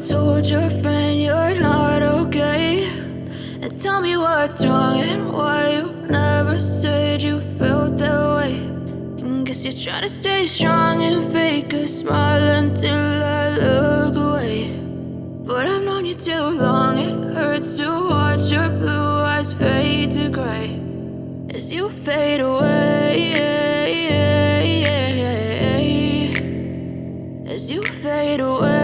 told your friend you're not okay, and tell me what's wrong and why you never said you felt that way. And guess you're trying to stay strong and fake a smile until I look away. But I've known you too long, it hurts to watch your blue eyes fade to gray as you fade away, as you fade away.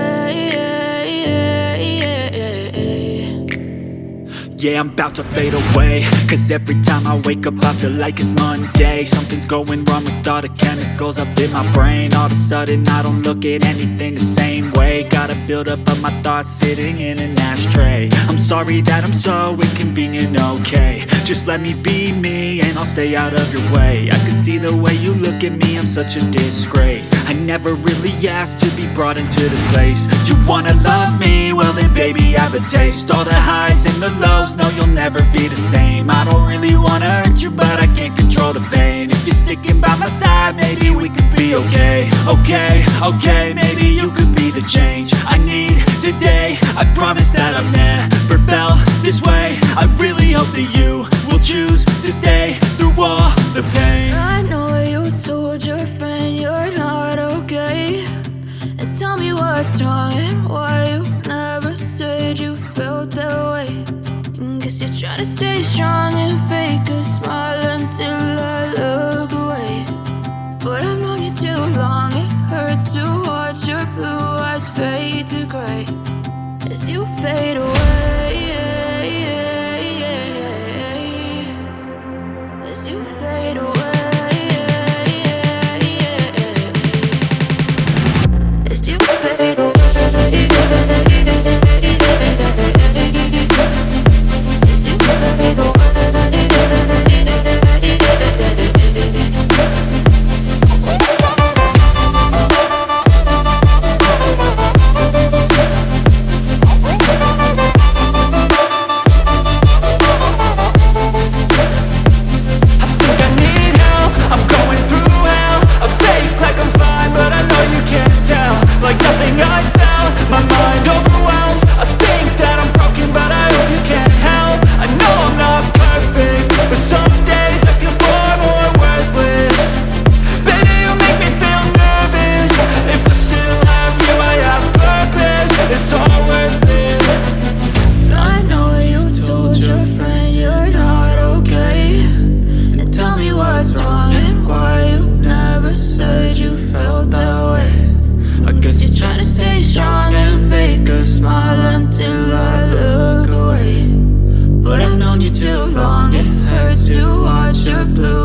Yeah, I'm about to fade away, cause every time I wake up I feel like it's Monday. Something's going wrong with all the chemicals up in my brain. All of a sudden I don't look at anything the same way. Gotta build up of my thoughts sitting in an ashtray. I'm sorry that I'm so inconvenient, okay. Just let me be me and I'll stay out of your way. I can see the way you look at me, I'm such a disgrace. I never really asked to be brought into this place. You wanna love me? Well then baby I have a taste. All the highs and the lows, no you'll never be the same. I don't really wanna hurt you but I can't control the pain. If you're sticking by my side maybe we could be okay. Okay, maybe you could be the change I need today. I promise that I've never felt this way. I really hope that you will choose to stay through all the pain. I know you told your friend you're not okay, and tell me what's wrong and why you never said you felt that way. And guess you're trying to stay strong and fake a smile until I look away. But I've known you too long, it hurts to watch your blue eyes fade to gray as you fade away, as you fade away, as you fade away. Too long, it hurts to watch your blue